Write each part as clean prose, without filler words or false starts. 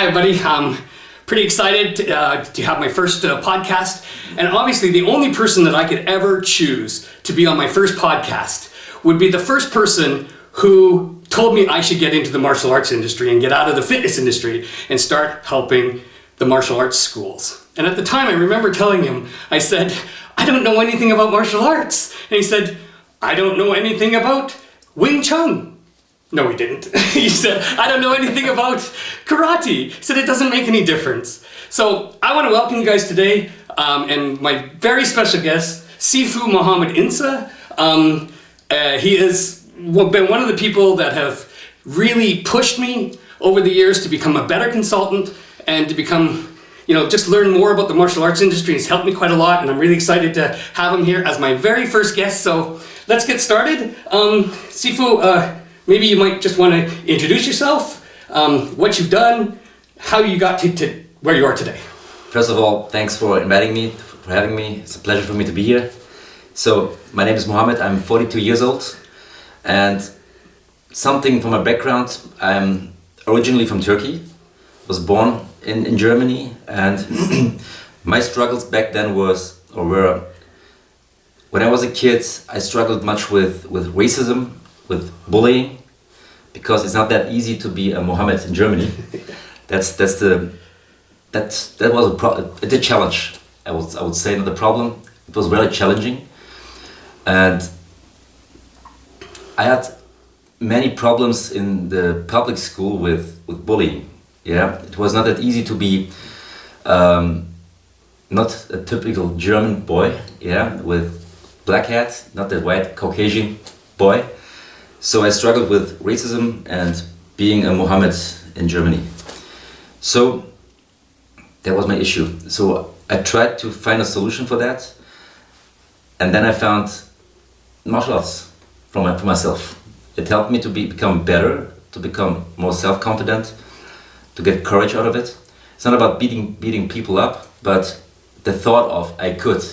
Hi, everybody. I'm pretty excited to have my first podcast. And obviously, the only person that I could ever choose to be on my first podcast would be the first person who told me I should get into the martial arts industry and get out of the fitness industry and start helping the martial arts schools. And at the time, I remember telling him, I said, I don't know anything about martial arts. And he said, I don't know anything about Wing Chun. No, he didn't. He said, I don't know anything about karate. He said, it doesn't make any difference. So I want to welcome you guys today, and my very special guest, Sifu Muhammad Ince. He has been one of the people that have really pushed me over the years to become a better consultant and to become, just learn more about the martial arts industry. He's helped me quite a lot, and I'm really excited to have him here as my very first guest. So let's get started. Sifu, maybe you might just want to introduce yourself, what you've done, how you got to where you are today. First of all, thanks for inviting me, for having me. It's a pleasure for me to be here. So, my name is Mohammed, I'm 42 years old, and something from my background, I'm originally from Turkey, was born in Germany, and my struggles back then were, when I was a kid, I struggled much with racism, with bullying, because it's not that easy to be a Mohammed in Germany. That was it's a challenge. I would say, not a problem. It was really challenging, and I had many problems in the public school with bullying. Yeah, it was not that easy to be not a typical German boy. Yeah, with black hat, not the white Caucasian boy. So I struggled with racism and being a Mohammed in Germany. So that was my issue. So I tried to find a solution for that, and then I found martial arts for myself. It helped me to become better, to become more self-confident, to get courage out of it. It's not about beating people up, but the thought of I could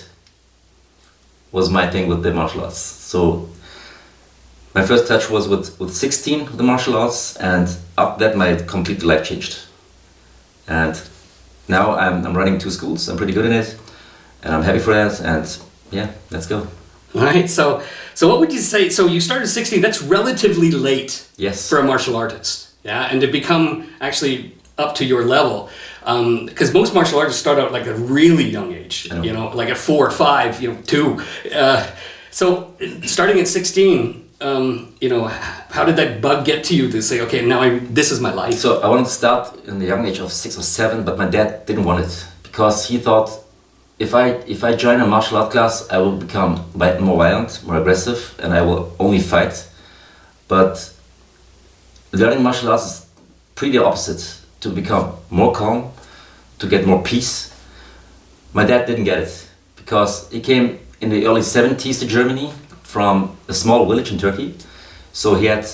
was my thing with the martial arts. So my first touch was with 16 with the martial arts, and after that my complete life changed. And now I'm running 2 schools. I'm pretty good in it, and I'm happy for that. And yeah, let's go. All right. So what would you say? So you started 16. That's relatively late. Yes. For a martial artist. Yeah, and to become actually up to your level, because most martial artists start out like a really young age. Like at 4 or 5. 2. So starting at 16. How did that bug get to you to say, okay, now this is my life? So I wanted to start in the young age of 6 or 7, but my dad didn't want it, because he thought if I join a martial art class, I will become more violent, more aggressive, and I will only fight. But learning martial arts is pretty opposite, to become more calm, to get more peace. My dad didn't get it, because he came in the early 70s to Germany from a small village in Turkey, so he had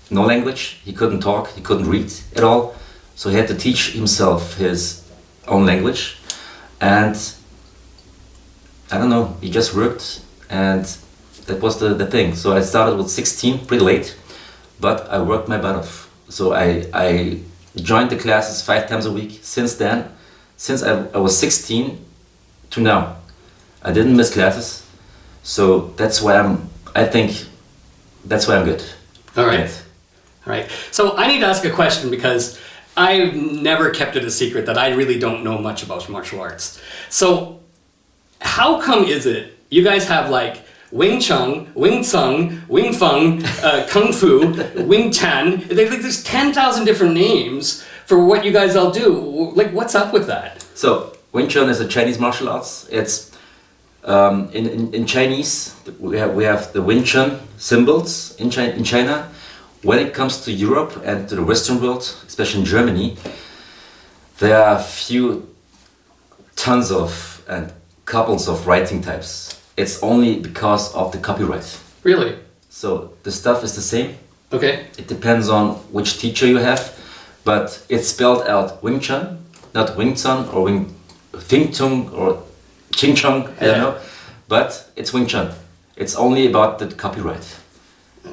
no language, he couldn't talk, he couldn't read at all, so he had to teach himself his own language, and I don't know, he just worked, and that was the thing. So I started with 16, pretty late, but I worked my butt off. So I joined the classes 5 times a week since then, since I was 16 to now. I didn't miss classes. So that's why I'm good. All right. Yes. All right. So I need to ask a question, because I've never kept it a secret that I really don't know much about martial arts. So how come is it you guys have like Wing Chun, Wing Tsung, Wing Feng, Kung Fu, Wing Chan? There's 10,000 different names for what you guys all do. Like, what's up with that? So Wing Chun is a Chinese martial arts. It's in Chinese, we have the Wing Chun symbols in China. When it comes to Europe and to the Western world, especially in Germany, there are tons of and couples of writing types. It's only because of the copyright. Really? So the stuff is the same. Okay. It depends on which teacher you have, but it's spelled out Wing Chun, not Wing Chun or Fing Tung or Ching Chong, I don't know, but it's Wing Chun. It's only about the copyright.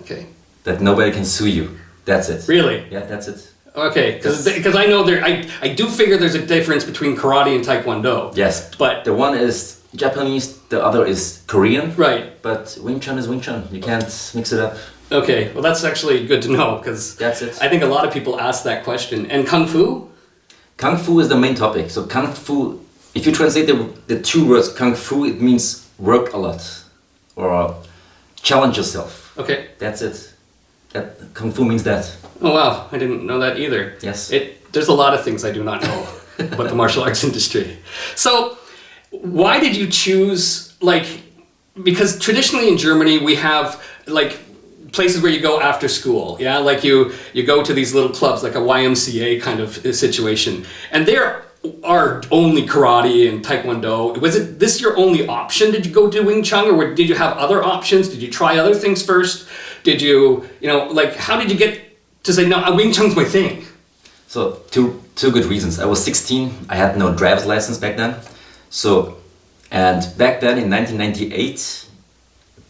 Okay. That nobody can sue you. That's it. Really? Yeah, that's it. Okay, because I know I do figure there's a difference between karate and taekwondo. Yes, but the one is Japanese, the other is Korean. Right. But Wing Chun is Wing Chun. You can't mix it up. Okay, well that's actually good to know because That's it. I think a lot of people ask that question. And Kung Fu? Kung Fu is the main topic. So Kung Fu, if you translate the two words Kung Fu, it means work a lot or challenge yourself. Okay. That's it. Kung Fu means that. Oh wow, I didn't know that either. Yes. There's a lot of things I do not know about the martial arts industry. So, why did you choose, because traditionally in Germany we have places where you go after school, yeah? Like you go to these little clubs, like a YMCA kind of situation, and there are only karate and taekwondo. Was this your only option? Did you go to Wing Chun, or did you have other options? Did you try other things first? Did you, how did you get to say, no, Wing Chun's my thing? So two good reasons. I was 16. I had no driver's license back then. So, and back then in 1998,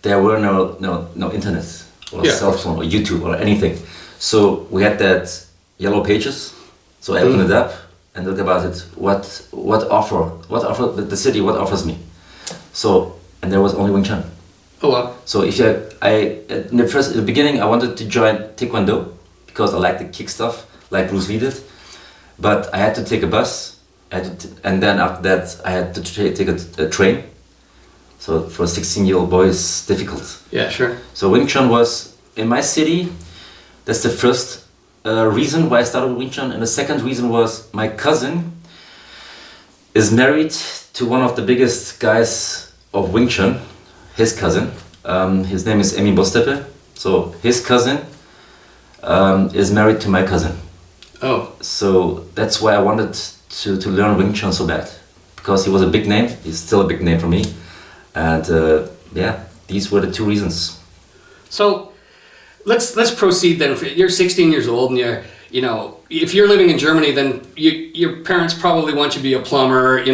there were no internet or cell phone or YouTube or anything. So we had that yellow pages. So I opened it up and looked about it. What offer the city? What offers me? So, and there was only Wing Chun. Oh wow. So if in the beginning I wanted to join Taekwondo because I like the kick stuff, like Bruce Lee did. But I had to take a bus, and then after that I had to take a train. So for a 16-year-old boy, it's difficult. Yeah, sure. So Wing Chun was in my city. That's the first reason why I started Wing Chun, and the second reason was my cousin is married to one of the biggest guys of Wing Chun. His cousin, his name is Emi Bostepe. So his cousin is married to my cousin. Oh. So that's why I wanted to learn Wing Chun so bad, because he was a big name. He's still a big name for me, and these were the two reasons. So let's proceed then. You're 16 years old, and if you're living in Germany, then your parents probably want you to be a plumber,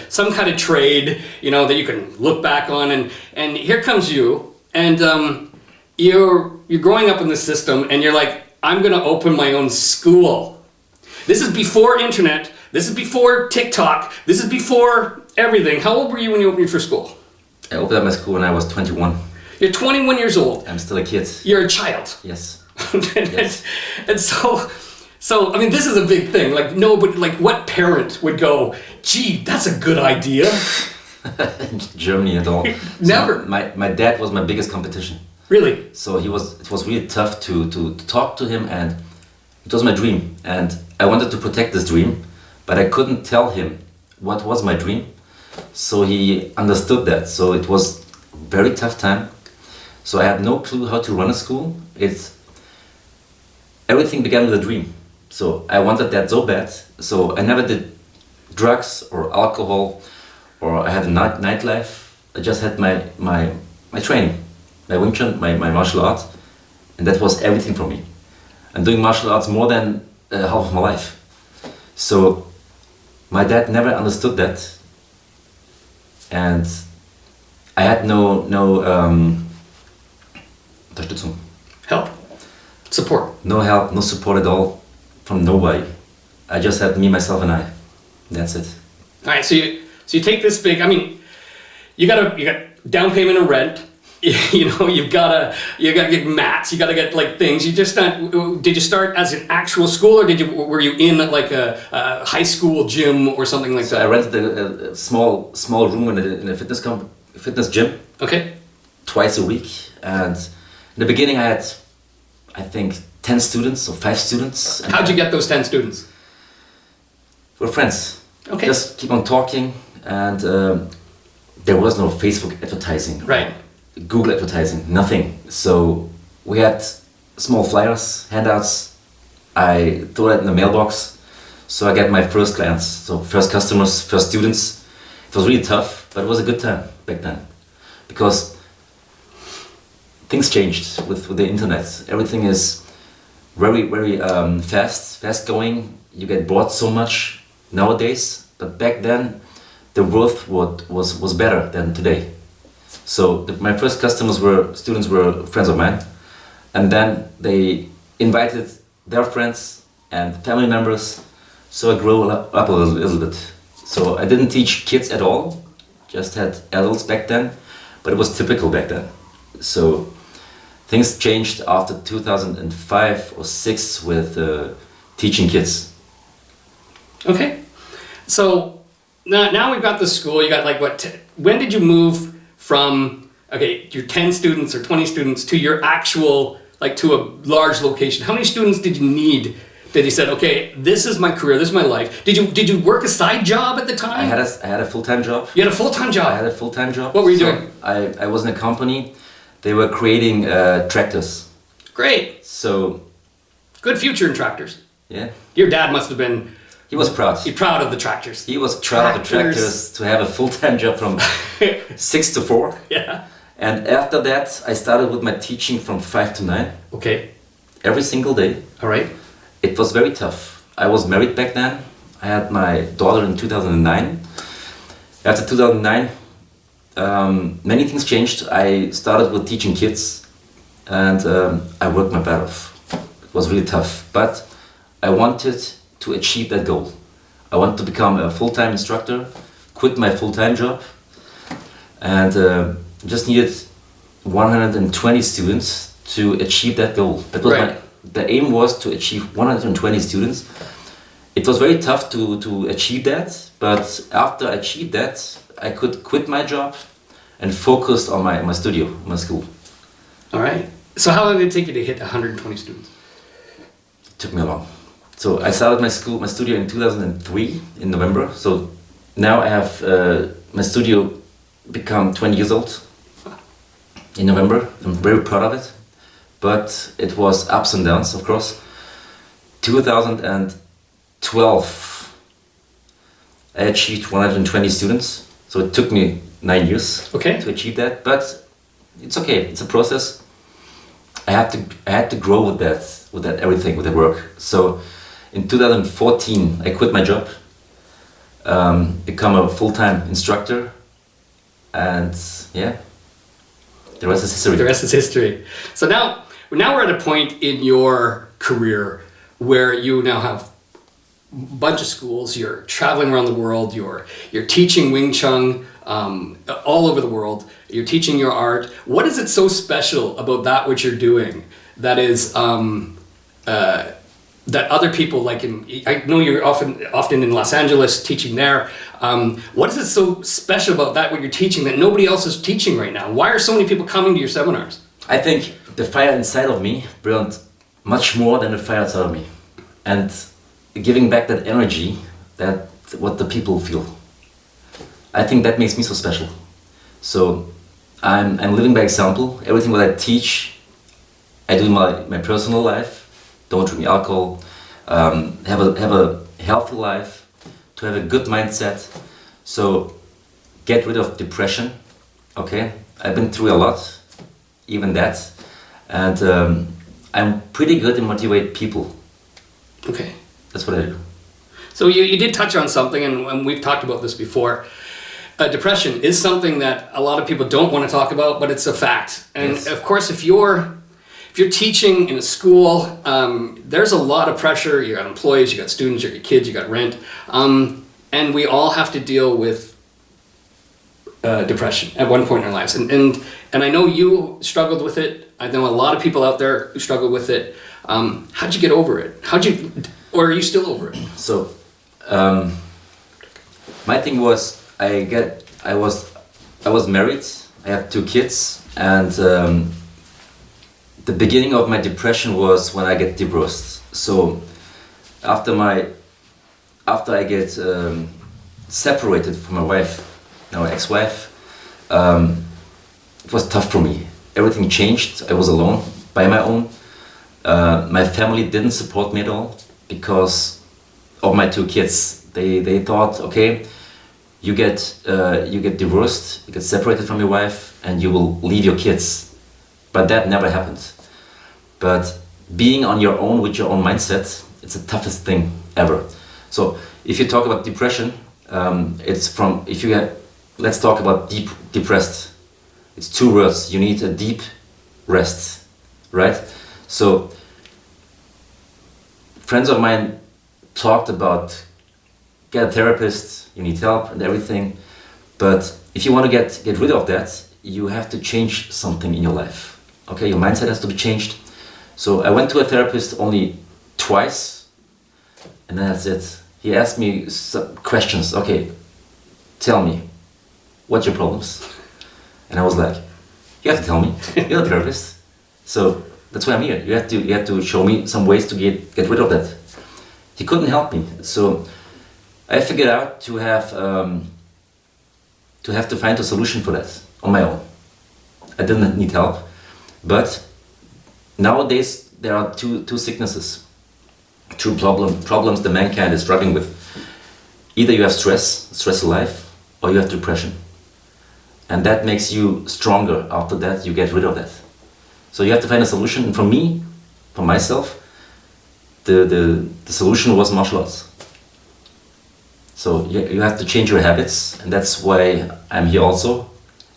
some kind of trade, that you can look back on, and here comes you, and you're growing up in the system, and you're like, I'm gonna open my own school. This is before internet, this is before TikTok, this is before everything. How old were you when you opened your first school? I opened up my school when I was 21. You're 21 years old. I'm still a kid. You're a child. Yes. Yes. And so I mean, this is a big thing. What parent would go, gee, that's a good idea? Germany at all. Never. So my dad was my biggest competition. Really? So it was really tough to talk to him, and it was my dream, and I wanted to protect this dream, but I couldn't tell him what was my dream. So he understood that. So it was a very tough time. So I had no clue how to run a school. Everything began with a dream. So I wanted that so bad. So I never did drugs or alcohol, or I had a nightlife. I just had my training, my Wing Chun, my martial art, and that was everything for me. I'm doing martial arts more than half of my life. So my dad never understood that, and I had no Unterstützung. Help. Support. No help, no support at all from nobody. I just had me, myself, and I. That's it. All right, so you take this big. I mean, you got down payment and rent. You've got to get mats. You got to get things. Did you start as an actual school, or were you in a high school gym or something like that? I rented a small room in a fitness gym. Okay. Twice a week, and in the beginning I had, I think, 10 students or 5 students. How'd you get those 10 students? We're friends. Okay. Just keep on talking, and there was no Facebook advertising. Right. Google advertising, nothing. So we had small flyers, handouts. I threw it in the mailbox. So I got my first clients, so first customers, first students. It was really tough, but it was a good time back then, because things changed with the internet. Everything is very, very fast going. You get bored so much nowadays, but back then the world was better than today. So my first students were friends of mine, and then they invited their friends and family members. So I grew up a little bit. So I didn't teach kids at all, just had adults back then, but it was typical back then. So things changed after 2005 or 6 with teaching kids. Okay, so now we've got the school. You got like when did you move from your 10 students or 20 students to your actual to a large location? How many students did you need that you said, okay, this is my career, this is my life? Did you work a side job at the time? I had a full-time job. You had a full-time job? I had a full-time job. What were you doing? I was in a company. They were creating tractors. Great. So good future in tractors. Yeah. Your dad must have been. He was proud. He's proud of the tractors. He was proud of the tractors to have a full-time job from 6 to 4. Yeah. And after that, I started with my teaching from 5 to 9. Okay. Every single day. All right. It was very tough. I was married back then. I had my daughter in 2009. After 2009, many things changed. I started with teaching kids, and I worked my butt off. It was really tough, but I wanted to achieve that goal. I wanted to become a full-time instructor, quit my full-time job, and just needed 120 students to achieve that goal. That was right. The aim was to achieve 120 students. It was very tough to achieve that, but after I achieved that, I could quit my job and focus on my studio, my school. All right. So how long did it take you to hit 120 students? It took me a long. So I started my studio in 2003 in November. So now I have my studio become 20 years old in November. I'm very proud of it, but it was ups and downs, of course. 2012, I achieved 120 students. So it took me 9 years to achieve that, but it's okay. It's a process. I had to grow with that everything, with the work. So in 2014, I quit my job, become a full-time instructor, and yeah, the rest is history. The rest is history. So now we're at a point in your career where you now have a bunch of schools. You're traveling around the world. You're teaching Wing Chun all over the world. You're teaching your art. What is it so special about that which you're doing that is that other people I know you're often in Los Angeles teaching there. What is it so special about that what you're teaching that nobody else is teaching right now? Why are so many people coming to your seminars? I think the fire inside of me burned much more than the fire outside of me, and giving back that energy, that what the people feel. I think that makes me so special. So I'm living by example. Everything what I teach, I do in my personal life. Don't drink alcohol, have a healthy life, to have a good mindset. So get rid of depression. Okay, I've been through a lot, even that, and I'm pretty good in motivate people. Okay, that's what I do. So you did touch on something, and we've talked about this before. Depression is something that a lot of people don't want to talk about, but it's a fact. And yes. Of course, if you're teaching in a school, there's a lot of pressure. You got employees, you got students, you got kids, you got rent, and we all have to deal with depression at one point in our lives. And I know you struggled with it. I know a lot of people out there who struggle with it. How'd you get over it? Or are you still over it? So, my thing was I was married. I have 2 kids, and the beginning of my depression was when I get divorced. So after I get separated from my wife, now ex-wife, it was tough for me. Everything changed. I was alone, by my own. My family didn't support me at all because of my 2 kids. They thought, okay, you get divorced, you get separated from your wife, and you will leave your kids. But that never happened. But being on your own with your own mindset, it's the toughest thing ever. So if you talk about depression, let's talk about depressed. It's 2 words. You need a deep rest, right? So friends of mine talked about get a therapist, you need help and everything. But if you want to get rid of that, you have to change something in your life. Okay, your mindset has to be changed. So I went to a therapist only twice, and that's it. He asked me some questions. Okay, tell me, what's your problems? And I was like, you have to tell me. You're a therapist, so that's why I'm here. You have to show me some ways to get rid of that. He couldn't help me, so I figured out to have to find a solution for that on my own. I didn't need help, but nowadays there are two sicknesses, two problems the mankind is struggling with. Either you have stress in life, or you have depression, and that makes you stronger. After that, you get rid of that. So you have to find a solution. And for me, for myself, the solution was martial arts. So you have to change your habits, and that's why I'm here also,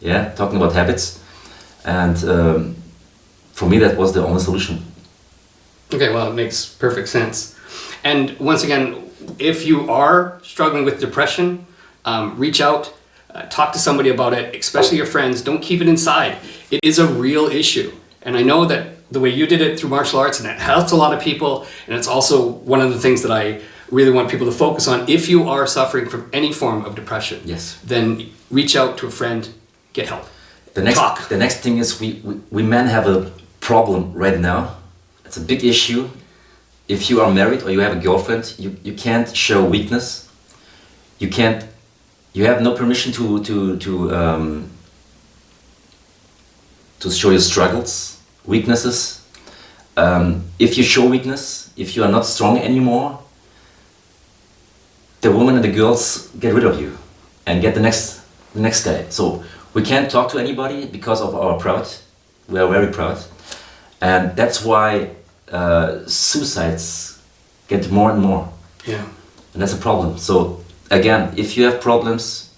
talking about habits. And for me, that was the only solution. Okay, well, it makes perfect sense. And once again, if you are struggling with depression, reach out, talk to somebody about it, especially your friends. Don't keep it inside. It is a real issue. And I know that the way you did it through martial arts, and it helps a lot of people, and it's also one of the things that I really want people to focus on. If you are suffering from any form of depression, yes, then reach out to a friend, get help. The next thing is we men have a problem right now. It's a big issue. If you are married or you have a girlfriend, you can't show weakness. You have no permission to show your struggles, weaknesses. If you show weakness, if you are not strong anymore, the women and the girls get rid of you and get the next guy. So we can't talk to anybody because of our pride. We are very proud, and that's why suicides get more and more. Yeah, and that's a problem. So again, if you have problems,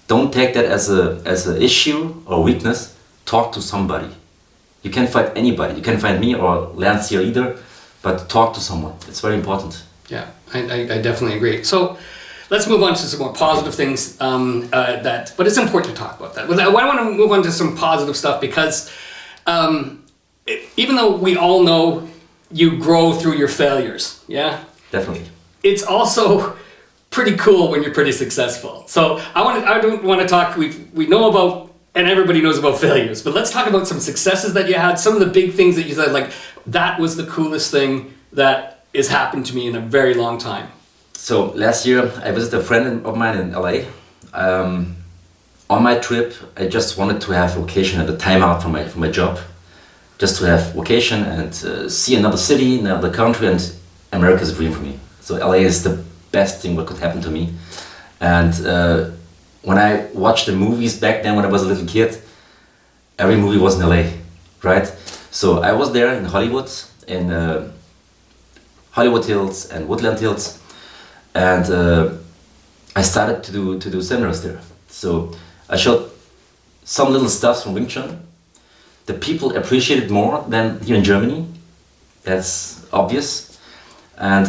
don't take that as an issue or weakness. Talk to somebody. You can't find anybody. You can't find me or Lance here either, but talk to someone. It's very important. Yeah, I definitely agree. So let's move on to some more positive things but it's important to talk about that. I want to move on to some positive stuff because even though we all know you grow through your failures, yeah? Definitely. It's also pretty cool when you're pretty successful. So I don't want to talk, we know about, and everybody knows about failures, but let's talk about some successes that you had, some of the big things that you said, like, that was the coolest thing that has happened to me in a very long time. So last year I visited a friend of mine in LA. On my trip, I just wanted to have vacation at the time out from my job, just to have vacation and see another city, another country, and America's a dream for me. So LA is the best thing that could happen to me. And when I watched the movies back then when I was a little kid, every movie was in LA, right? So I was there in Hollywood, in Hollywood Hills and Woodland Hills, and I started to do seminars there. So I showed some little stuff from Wing Chun. The people appreciate it more than here in Germany. That's obvious. And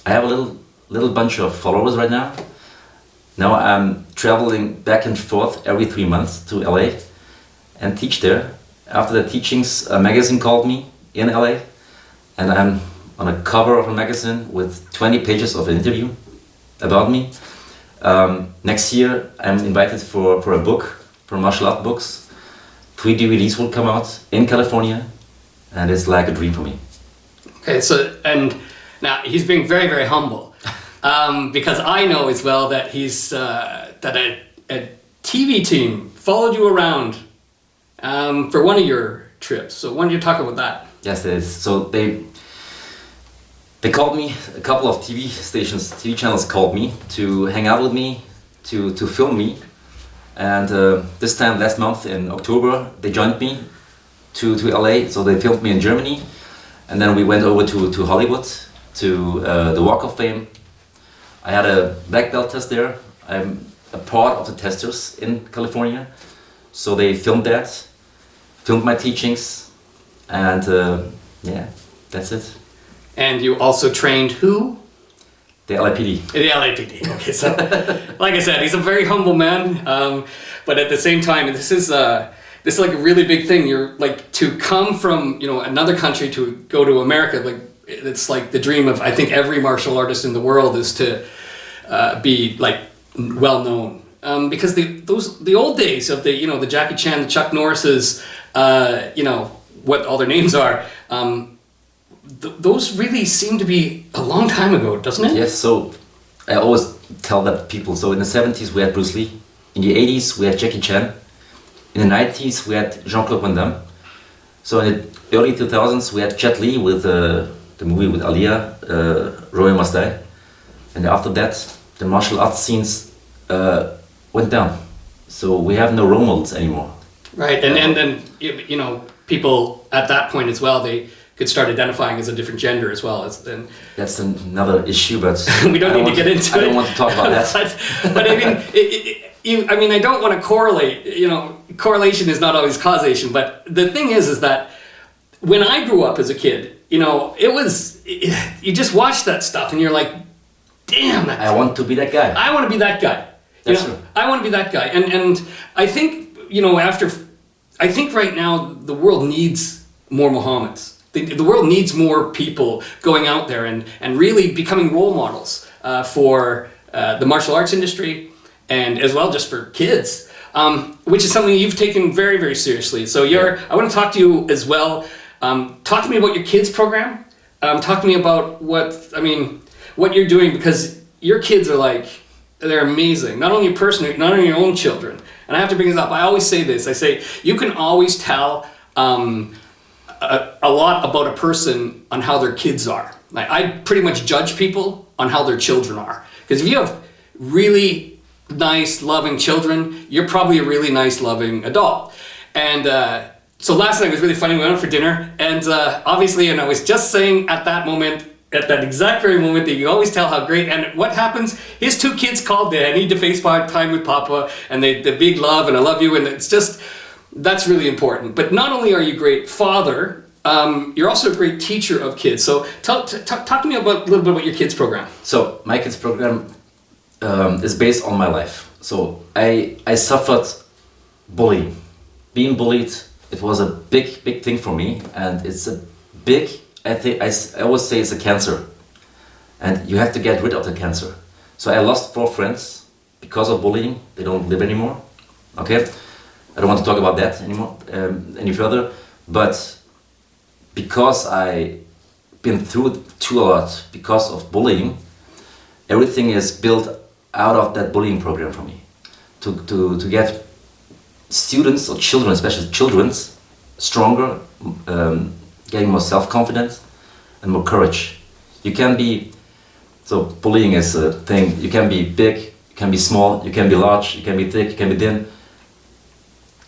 I have a little bunch of followers right now. Now I'm traveling back and forth every 3 months to LA and teach there. After the teachings, a magazine called me in LA, and I'm on a cover of a magazine with 20 pages of an interview about me. Next year I'm invited for a book, for martial art books. 3 DVDs will come out in California, and it's like a dream for me. Okay, so, and now he's being very, very humble, because I know as well that he's, that a TV team followed you around for one of your trips. So why don't you talk about that? Yes, it is. So they called me, a couple of TV channels called me to hang out with me, to film me. And this time last month in October, they joined me to LA. So they filmed me in Germany. And then we went over to Hollywood, to the Walk of Fame. I had a black belt test there. I'm a part of the testers in California. So they filmed my teachings, and yeah, that's it. And you also trained who? The LAPD. The LAPD. Okay, so like I said, he's a very humble man, but at the same time, this is like a really big thing. You're like, to come from another country to go to America, like it's like the dream of, I think, every martial artist in the world is to be like well known, because the old days of the Jackie Chan, the Chuck Norrises, what all their names are. Those really seem to be a long time ago, doesn't it? Yes, so I always tell that to people. So in the 70s we had Bruce Lee, in the 80s we had Jackie Chan, in the 90s we had Jean-Claude Van Damme. So in the early 2000s we had Jet Li with the movie with Aaliyah, Roy Must Die. And after that the martial arts scenes went down. So we have no role models anymore. Right, and then people at that point as well, they could start identifying as a different gender as well. That's another issue, but we don't need to get into it. I don't want to talk about that. but I mean, I don't want to correlate. Correlation is not always causation. But the thing is that when I grew up as a kid, you just watch that stuff and you're like, damn, I want to be that guy. I want to be that guy. That's true. I want to be that guy. And I think, I think right now the world needs more Mohammeds. The world needs more people going out there and really becoming role models for the martial arts industry, and as well just for kids, which is something you've taken very, very seriously. So I want to talk to you as well. Talk to me about your kids program. Talk to me about what you're doing, because your kids are they're amazing. Not only your person, not only your own children. And I have to bring this up. I always say this. I say you can always tell a lot about a person on how their kids are. I pretty much judge people on how their children are. Because if you have really nice, loving children, you're probably a really nice, loving adult. And so last night was really funny. We went out for dinner, and obviously, and I was just saying at that exact very moment that you always tell how great, and what happens, his two kids called, I need to FaceTime time with Papa, and the big love, and I love you, and it's just, that's really important. But not only are you a great father, you're also a great teacher of kids. So talk to me a little bit about your kids program. So my kids program is based on my life. So I suffered bullying. Being bullied, it was a big thing for me, and it's a big, I always say it's a cancer, and you have to get rid of the cancer. So I lost 4 friends because of bullying. They don't live anymore. Okay, I don't want to talk about that anymore, any further. But because I been through a lot because of bullying, everything is built out of that bullying program for me. To get students or children, especially children's, stronger, getting more self-confidence and more courage. You can be, so bullying is a thing, you can be big, you can be small, you can be large, you can be thick, you can be thin.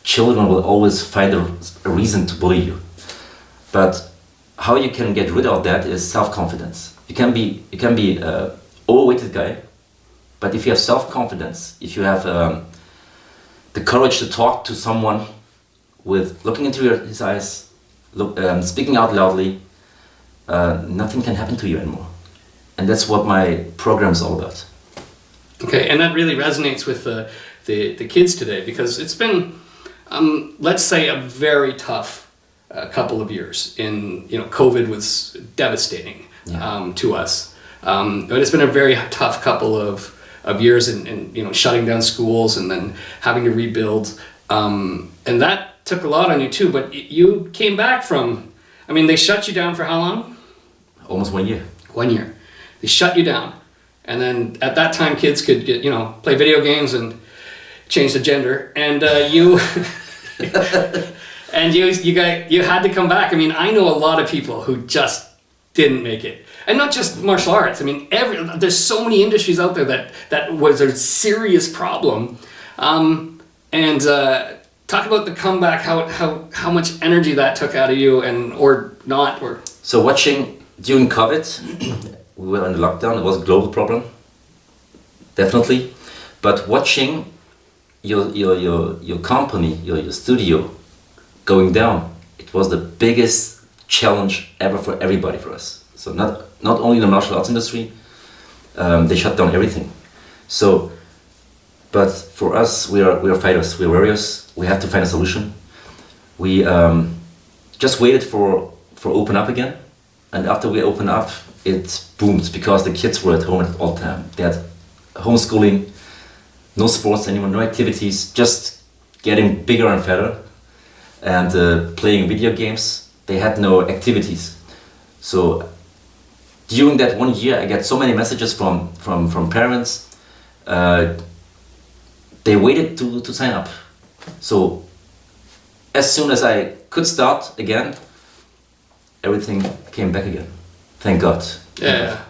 Children will always find a reason to bully you. But how you can get rid of that is self-confidence. You can be an overweighted guy, but if you have self-confidence, if you have the courage to talk to someone with looking into his eyes, speaking out loudly, nothing can happen to you anymore. And that's what my program is all about. Okay, and that really resonates with the kids today, because it's been, let's say, a very tough couple of years. COVID was devastating to us. But it's been a very tough couple of years in shutting down schools and then having to rebuild. And that took a lot on you too, but you came back from, they shut you down for how long? Almost 1 year. 1 year. They shut you down. And then at that time kids could get, play video games and change the gender. And you and you had to come back. I know a lot of people who just didn't make it. And not just martial arts. There's so many industries out there that was a serious problem. And talk about the comeback, how much energy that took out of you, or not. So watching during COVID, we were in the lockdown. It was a global problem, definitely. But watching your company, your studio going down, it was the biggest challenge ever for everybody, for us. So not only the martial arts industry, they shut down everything. So, but for us, we are fighters, we are warriors. We have to find a solution. We just waited for open up again, and after we open up, it boomed because the kids were at home at all time. They had homeschooling, no sports anymore, no activities, just getting bigger and fatter, and playing video games. They had no activities. So during that 1 year, I got so many messages from parents. They waited to sign up. So as soon as I could start again, everything came back again. Thank God. Yeah.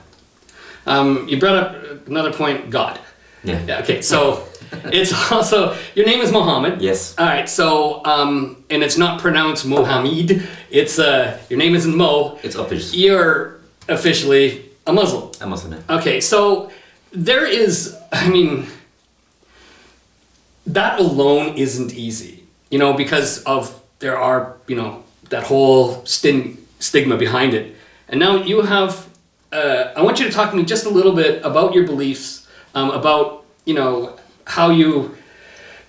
You brought up another point, God. Yeah. Okay, so it's also, your name is Mohammed. Yes. All right, so, and it's not pronounced Mohammed. It's, your name isn't Mo. It's obvious. You're officially a Muslim. A Muslim, yeah. Okay, so there is, I mean, that alone isn't easy, you know, because of, there are, you know, that whole stigma behind it. And now you have, I want you to talk to me just a little bit about your beliefs, about, you know, how you,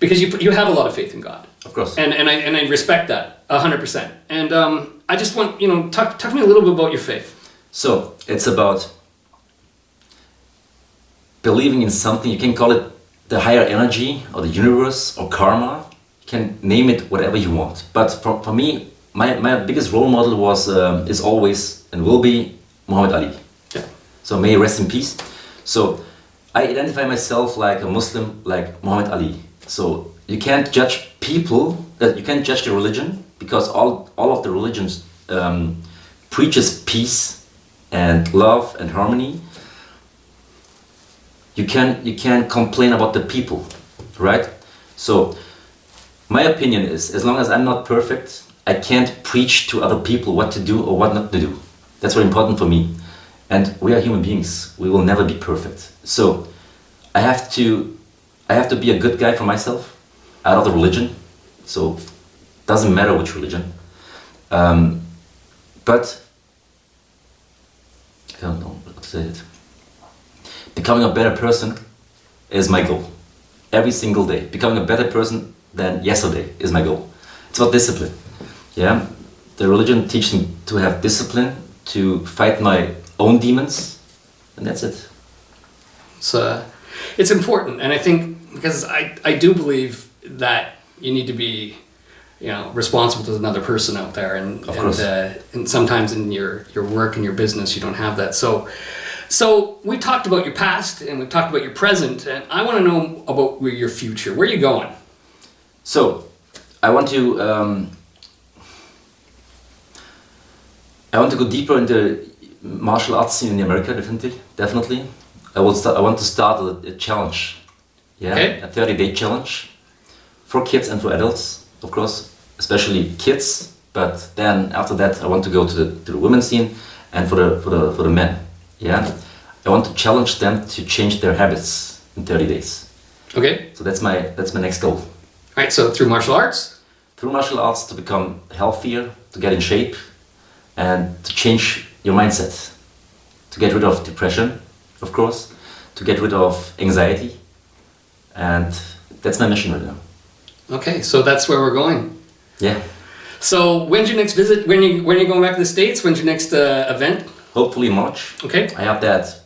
because you have a lot of faith in God. Of course. And I respect that 100%. And I just want, you know, talk to me a little bit about your faith. So it's about believing in something. You can call it the higher energy or the universe or karma. You can name it whatever you want. But for me, my biggest role model was is always and will be Muhammad Ali. Yeah. So may he rest in peace. So I identify myself like a Muslim, like Muhammad Ali. So you can't judge people, that you can't judge the religion, because all of the religions preaches peace and love and harmony. You can complain about the people, right? So my opinion is, as long as I'm not perfect, I can't preach to other people what to do or what not to do. That's very important for me. And we are human beings. We will never be perfect. So I have to be a good guy for myself, out of the religion. So doesn't matter which religion. But I don't know what to say it. Becoming a better person is my goal. Every single day. Becoming a better person than yesterday is my goal. It's about discipline. Yeah? The religion teaches me to have discipline, to fight my own demons, and that's it. It's important, and I think, because I do believe that you need to be, you know, responsible to another person out there, and sometimes in your work and your business you don't have that. So we talked about your past and we've talked about your present, and I want to know about your future. Where are you going? So I want to go deeper into martial arts scene in America, definitely. I want to start a challenge, Okay. A 30-day challenge for kids and for adults, of course, especially kids. But then after that, I want to go to the women's scene and for the men. Yeah, I want to challenge them to change their habits in 30 days. Okay. So that's my next goal. All right. So through martial arts. Through martial arts, to become healthier, to get in shape, and to change your mindset, to get rid of depression, of course, to get rid of anxiety, and that's my mission right now. Okay, so that's where we're going. Yeah. So when's your next visit? When are you going back to the States? When's your next event? Hopefully March. Okay. I have that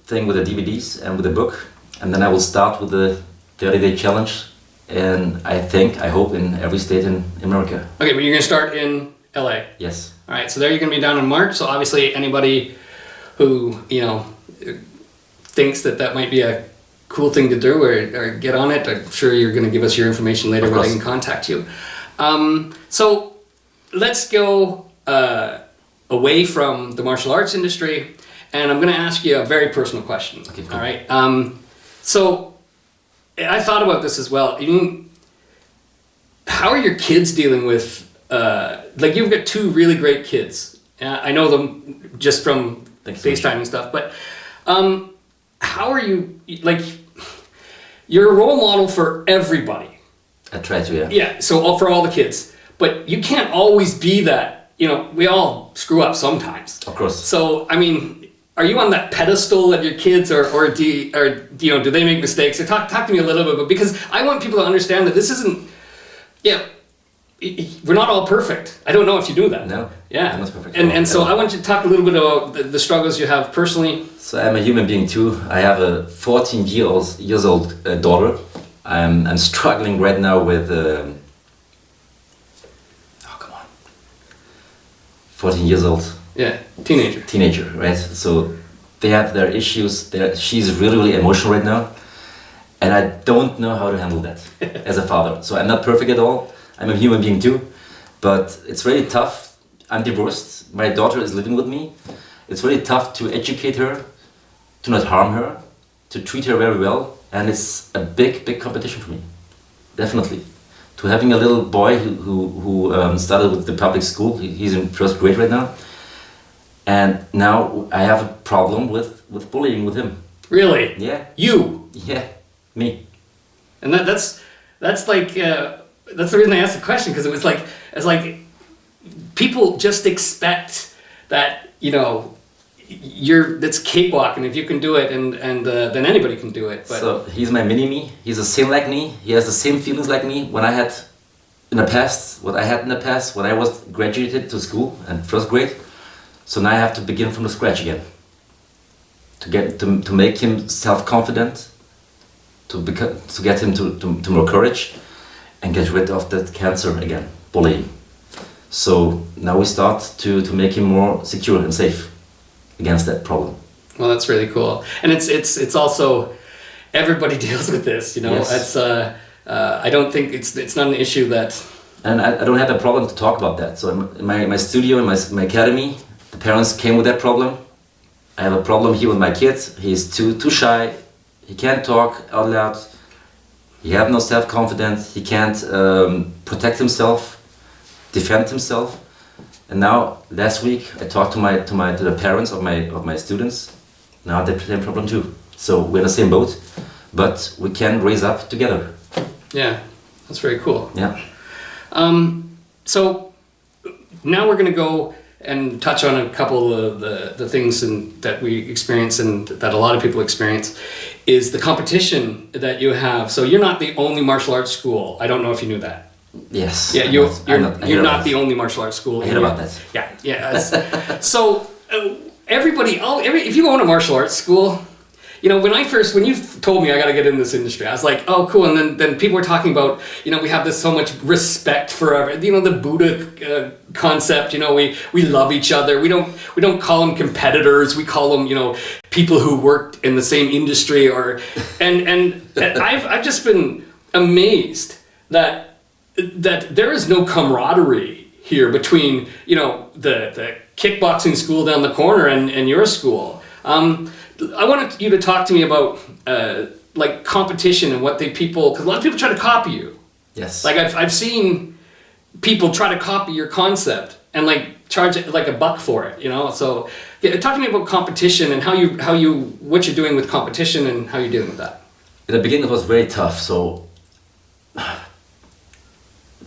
thing with the DVDs and with the book, and then I will start with the 30-day challenge, and I hope in every state in America. Okay, but you're going to start in LA. Yes. All right, so there you're going to be down in March. So obviously anybody who, you know, thinks that might be a cool thing to do or get on it, I'm sure you're going to give us your information later where they can contact you. So let's go away from the martial arts industry, and I'm going to ask you a very personal question. Okay, cool. All right. So I thought about this as well. I mean, how are your kids dealing with, like, you've got two really great kids. I know them just from FaceTime and stuff, but how are you, like, you're a role model for everybody. I try to, yeah. Yeah, so for all the kids. But you can't always be that we all screw up sometimes. Of course. So, I mean, are you on that pedestal of your kids, or do they make mistakes? Or talk to me a little bit, because I want people to understand that this isn't, we're not all perfect. I don't know if you knew that. No. Yeah. I'm not perfect. And so I want you to talk a little bit about the struggles you have personally. So I'm a human being too. I have a 14 years old daughter. I'm struggling right now with 14 years old. Yeah, teenager, right? So they have their issues. She's really emotional right now, and I don't know how to handle that as a father. So I'm not perfect at all. I'm a human being too, but it's really tough. I'm divorced. My daughter is living with me. It's really tough to educate her, to not harm her, to treat her very well, and it's a big competition for me, definitely. To having a little boy who started with the public school. He's in first grade right now, and now I have a problem with bullying with him. Really? Yeah. You? Yeah, me. And that's like that's the reason I asked the question, because it's like people just expect that that's cakewalk, and if you can do it, and then anybody can do it. But so he's my mini-me. He's the same like me. He has the same feelings like me. What I had in the past when I was graduated to school and first grade. So now I have to begin from the scratch again. To make him self-confident, to get him to more courage, and get rid of that cancer again, bullying. So now we start to make him more secure and safe against that problem. Well, that's really cool, and it's also, everybody deals with this, Yes. It's I don't think it's not an issue that. And I don't have a problem to talk about that. So in my studio, in my academy, the parents came with that problem. I have a problem here with my kid. He's too shy. He can't talk out loud. He have no self-confidence. He can't protect himself, defend himself. And now last week I talked to the parents of my students. Now they have the same problem too. So we're in the same boat, but we can raise up together. Yeah, that's very cool. Yeah. So now we're going to go and touch on a couple of the things that we experience, and that a lot of people experience, is the competition that you have. So you're not the only martial arts school. I don't know if you knew that. Yes. Yeah, you're not the only martial arts school. I heard about that. Yeah. So if you go into martial arts school, when you told me I got to get in this industry, I was like, oh, cool. And then people were talking about, we have this so much respect for, the Buddha concept. We love each other. We don't call them competitors. We call them, people who worked in the same industry. And I've just been amazed that there is no camaraderie here between, the kickboxing school down the corner and your school. I wanted you to talk to me about like competition and what because a lot of people try to copy you. Yes. Like I've seen people try to copy your concept and like charge it like $1 for it, So talk to me about competition and what you're doing with competition and how you're dealing with that. In the beginning it was very tough. So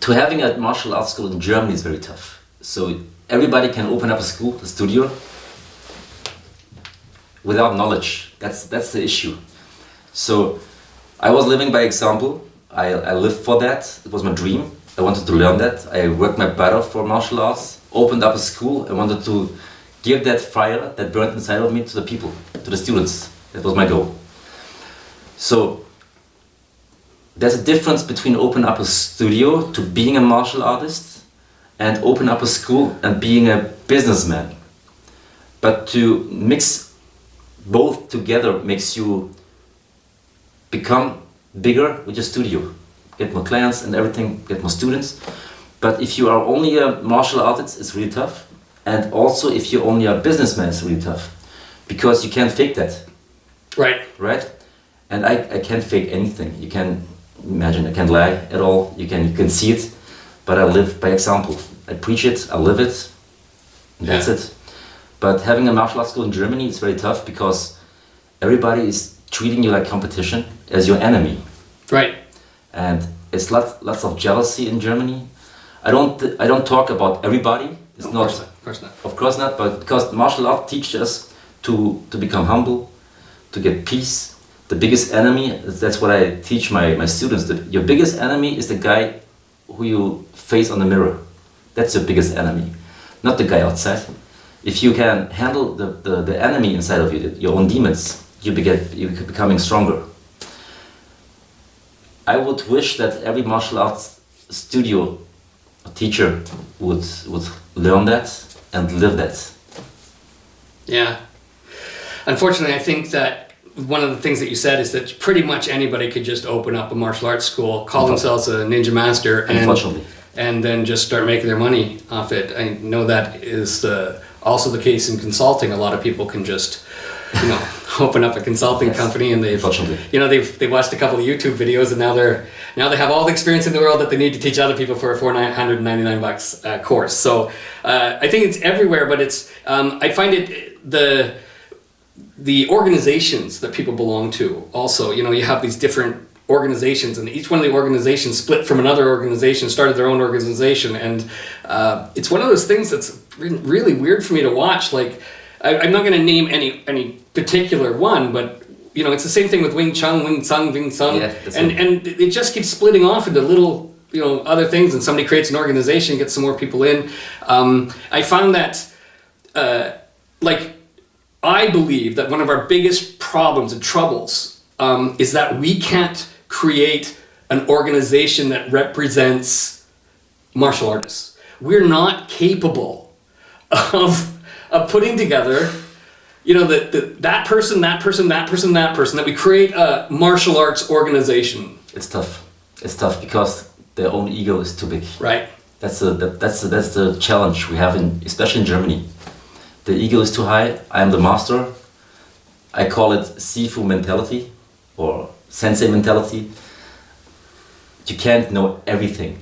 to having a martial arts school in Germany is very tough. So everybody can open up a studio, without knowledge. That's the issue. So I was living by example. I lived for that. It was my dream. I wanted to learn that. I worked my butt off for martial arts, opened up a school. I wanted to give that fire that burned inside of me to the people, to the students. That was my goal. So there's a difference between open up a studio to being a martial artist and open up a school and being a businessman. But to mix both together makes you become bigger with your studio, get more clients and everything, get more students. But if you are only a martial artist, it's really tough. And also if you're only a businessman, it's really tough, because you can't fake that. Right? And I can't fake anything. You can imagine, I can't lie at all. You can see it, but I live by example. I preach it, I live it, and that's it. But having a martial arts school in Germany is very tough, because everybody is treating you like competition, as your enemy. Right. And it's lots of jealousy in Germany. I don't talk about everybody. It's Of not. course not. Of course not. Of course not, but because martial art teaches us to become humble, to get peace. The biggest enemy, that's what I teach my students, that your biggest enemy is the guy who you face on the mirror. That's your biggest enemy, not the guy outside. If you can handle the enemy inside of you, your own demons, you're becoming stronger. I would wish that every martial arts studio teacher would learn that and live that. Yeah. Unfortunately, I think that one of the things that you said is that pretty much anybody could just open up a martial arts school, call themselves a ninja master, and then just start making their money off it. I know that is also the case in consulting. A lot of people can just, open up a consulting company, and they've watched a couple of YouTube videos, and now they have all the experience in the world that they need to teach other people for a $499 course. So I think it's everywhere, but it's I find it the organizations that people belong to also, you have these different organizations, and each one of the organizations split from another organization, started their own organization, and it's one of those things that's really weird for me to watch. Like, I'm not going to name any particular one, but it's the same thing with Wing Chun, Wing Tsung, Wing Sung, and it just keeps splitting off into little other things, and somebody creates an organization, gets some more people in. I found that I believe that one of our biggest problems and troubles is that we can't create an organization that represents martial artists. We're not capable of putting together, that person, that we create a martial arts organization. It's tough. It's tough because their own ego is too big. Right. That's the challenge we have especially in Germany. The ego is too high. I am the master. I call it Sifu mentality or sensei mentality. You can't know everything.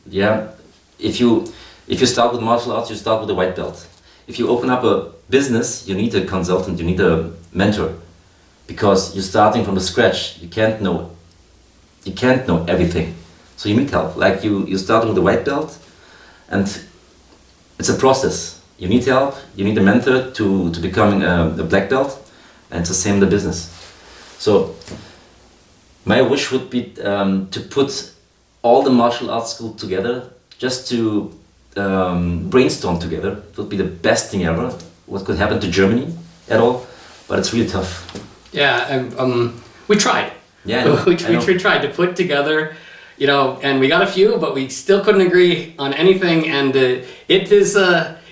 Yeah. If you start with martial arts, you start with a white belt. If you open up a business, you need a consultant, you need a mentor, because you're starting from the scratch. You can't know everything. So you need help. Like you start with a white belt, and it's a process. You need help, you need a mentor to becoming a black belt, and it's the same in the business. So my wish would be to put all the martial arts schools together, just to brainstorm together. It would be the best thing ever. What could happen to Germany at all, but it's really tough. Yeah, we tried. Yeah, we tried to put together, and we got a few, but we still couldn't agree on anything, and it is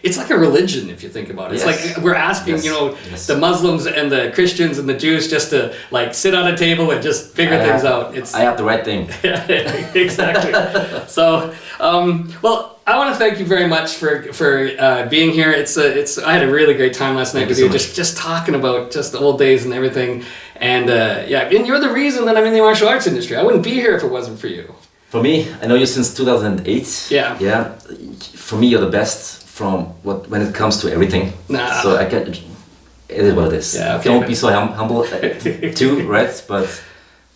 it's like a religion if you think about it. It's like we're asking, the Muslims and the Christians and the Jews just to sit at a table and just figure things out. I have the right thing. Exactly. So, well, I want to thank you very much for being here. I had a really great time last night with you, just talking about just the old days and everything. And and you're the reason that I'm in the martial arts industry. I wouldn't be here if it wasn't for you. For me, I know you since 2008. Yeah. Yeah. For me, you're the best when it comes to everything. Nah. So it is what it is. Yeah, okay, Don't be so humble too, right? But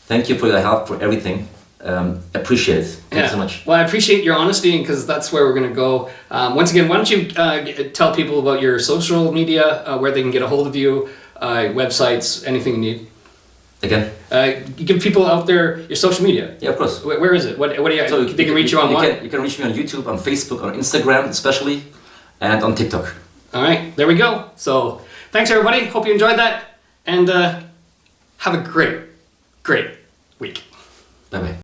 thank you for your help for everything. Appreciate it. Thank you so much. Well, I appreciate your honesty, because that's where we're going to go. Once again, why don't you tell people about your social media, where they can get a hold of you, websites, anything you need. Again? You give people out there your social media. Yeah, of course. Where is it? What do you? So they can reach you on what? You can reach me on YouTube, on Facebook, on Instagram especially, and on TikTok. All right, there we go. So thanks everybody. Hope you enjoyed that, and have a great week. Bye bye.